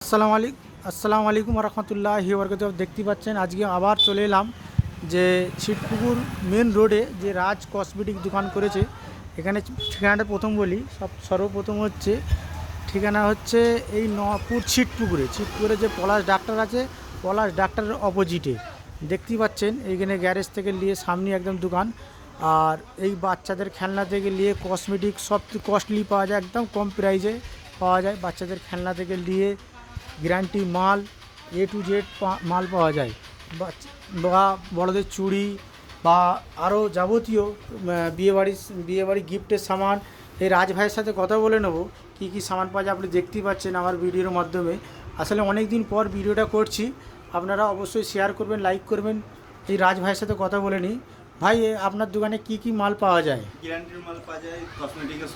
আসসালামু আলাইকুম রহমতুল্লাহি বরকাত। দেখতে পাচ্ছেন আজকে আবার চলে এলাম যে ছিটপুকুর মেন রোডে যে রাজ কসমেটিক দোকান করেছে। এখানে ঠিকানাটা প্রথম বলি, সর্বপ্রথম হচ্ছে ঠিকানা হচ্ছে এই নপুর ছিটপুকুরে যে পলাশ ডাক্তার আছে, পলাশ ডাক্তারের অপোজিটে দেখতেই পাচ্ছেন। এইখানে গ্যারেজ থেকে নিয়ে সামনে একদম দোকান। আর এই বাচ্চাদের খেলনা থেকে নিয়ে কসমেটিক সব কস্টলি পাওয়া যায়, একদম কম প্রাইসে পাওয়া যায়। বাচ্চাদের খেলনা থেকে নিয়ে গ্যারান্টি মাল A to Z মাল পাওয়া যায়। বা বড়দের চুড়ি বা আরও যাবতীয় বিয়েবাড়ি গিফটের সামান। এই রাজ ভাইয়ের সাথে কথা বলে নেব কী কী সামান পাওয়া যায়। আপনি দেখতেই পাচ্ছেন আমার ভিডিওর মাধ্যমে। আসলে অনেক দিন পর ভিডিওটা করছি, আপনারা অবশ্যই শেয়ার করবেন, লাইক করবেন। এই রাজ ভাইয়ের সাথে কথা বলে নিই। ভাই, আপনার দোকানে কি কি মাল পাওয়া যায়? গ্যারান্টির মাল পাওয়া যায়, কসমেটিকের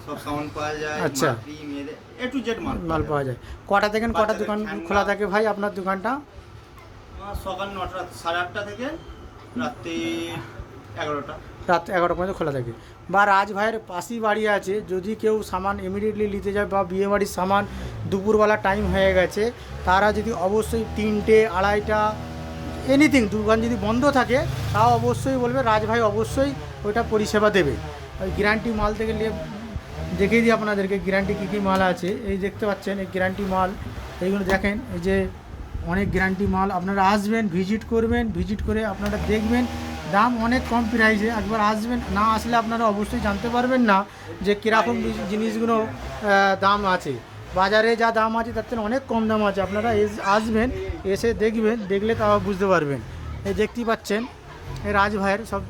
সব সামান পাওয়া যায়। আচ্ছা, মেয়েদের A to Z মাল পাওয়া যায়। কটা থেকে কটা দোকান খোলা থাকে ভাই আপনার দোকানটা? সকাল 9টা 8:30 থেকে রাত্রি 11টা। রাত 11টা পর্যন্ত খোলা থাকে। বা রাজ ভাইয়ের পাশেই বাড়ি আছে, যদি কেউ সামান ইমিডিয়েটলি নিতে যায় বা বিয়েবাড়ির সামান দুপুরবেলা টাইম হয়ে গেছে, তারা যদি অবশ্যই 3টে 2:30টা এনিথিং দোকান যদি বন্ধ থাকে, তাও অবশ্যই বলবে রাজ ভাই অবশ্যই ওইটা পরিষেবা দেবে। ওই গ্যারান্টি মাল থেকে নিয়ে দেখিয়ে দিই আপনাদেরকে গ্যারান্টি কী কী মাল আছে। এই দেখতে পাচ্ছেন এই গ্যারান্টি মাল, এইগুলো দেখেন। এই যে অনেক গ্যারান্টি মাল, আপনারা আসবেন, ভিজিট করবেন, ভিজিট করে আপনারা দেখবেন। দাম অনেক কম প্রাইসে, একবার আসবেন, না আসলে আপনারা অবশ্যই জানতে পারবেন না যে কীরকম জিনিসগুলো দাম আছে। বাজারে যা দাম আছে তার থেকে অনেক কম দাম আছে। আপনারা আসবেন, এসে দেখবেন, দেখলে তাও বুঝতে পারবেন। এই দেখতেই পাচ্ছেন এই রাজ ভাইয়ের সব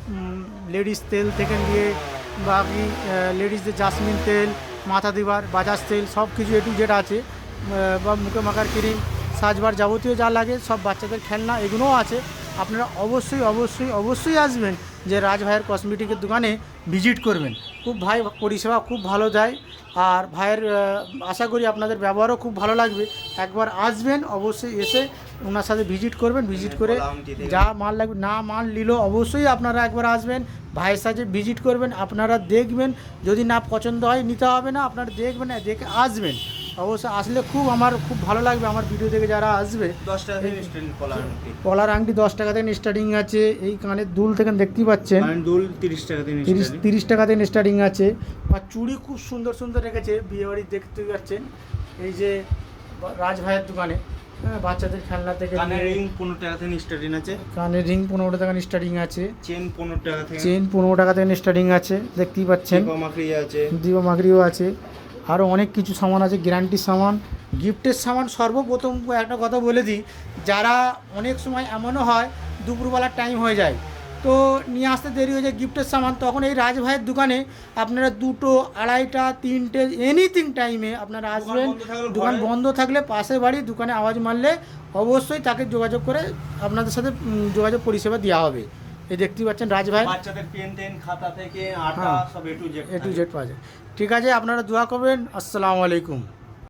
লেডিস তেল থেকে নিয়ে বাকি লেডিসদের জাসমিন তেল, মাথা দিবার বাজাজ তেল, সব কিছু A to Z আছে। বা মুখে মাখার ক্রিম, সাজবার যাবতীয় যা লাগে, সব বাচ্চাদের খেলনা এগুলোও আছে। আপনারা অবশ্যই অবশ্যই অবশ্যই আসবেন, যে রাজ ভাইয়ের কসমেটিকের দোকানে ভিজিট করবেন। খুব ভাই পরিষেবা খুব ভালো দেয়। আর ভাইয়ের আশা করি আপনাদের ব্যবহারও খুব ভালো লাগবে। একবার আসবেন, অবশ্যই এসে ওনার সাথে ভিজিট করবেন, ভিজিট করে যা মাল লাগবে, না মাল নিলেও অবশ্যই আপনারা একবার আসবেন, ভাইয়ের সাথে ভিজিট করবেন, আপনারা দেখবেন। যদি না পছন্দ হয় নিতে হবে না, আপনারা দেখবেন, দেখে আসবেন। অবশ্যই আসলে আমার খুব ভালো লাগবে। আমার ভিডিও থেকে যারা আসবে, 10 টাকা থেকে স্টার্টিং পলার আংটি 10 টাকা থেকে স্টার্টিং আছে। এই কানের দুল থেকে দেখতেই পাচ্ছেন, দুল 30 টাকা থেকে 30 টাকা থেকে স্টার্টিং আছে। আর চুড়ি খুব সুন্দর সুন্দর রেখেছে বিয়েবাড়ি, দেখতে পাচ্ছেন। এই যে রাজ ভাইয়ের দোকানে বাচ্চাদের খেলনা থেকে কানের রিং 15 টাকা থেকে স্টার্টিং আছে। কানের রিং 15 টাকা স্টার্টিং আছে। চেন 15 টাকা থেকে, চেন 15 টাকা থেকে স্টার্টিং আছে, দেখতেই পাচ্ছেন। দিবা মাকড়িও আছে। আরও অনেক কিছু সামান আছে, গ্যারান্টির সামান, গিফটের সামান। সর্বপ্রথম একটা কথা বলে দিই, যারা অনেক সময় এমনও হয় দুপুরবেলার টাইম হয়ে যায়, তো নিয়ে আসতে দেরি হয়ে যায় গিফটের সামান, তখন এই রাজ ভাইয়ের দোকানে আপনারা 2টো 2:30টা 3টে এনিথিং টাইমে আপনারা আসবেন। দোকান বন্ধ থাকলে পাশে বাড়ি, দোকানে আওয়াজ মারলে অবশ্যই তাকে যোগাযোগ করে আপনাদের সাথে যোগাযোগ পরিষেবা দেওয়া হবে। এই দেখতেই পাচ্ছেন রাজ ভাই, বাচ্চাদের পেন টেন খাতা থেকে আটা সব A to Z পাওয়া যায়। ঠিক আছে, আপনারা দোয়া করবেন। আসসালামু আলাইকুম।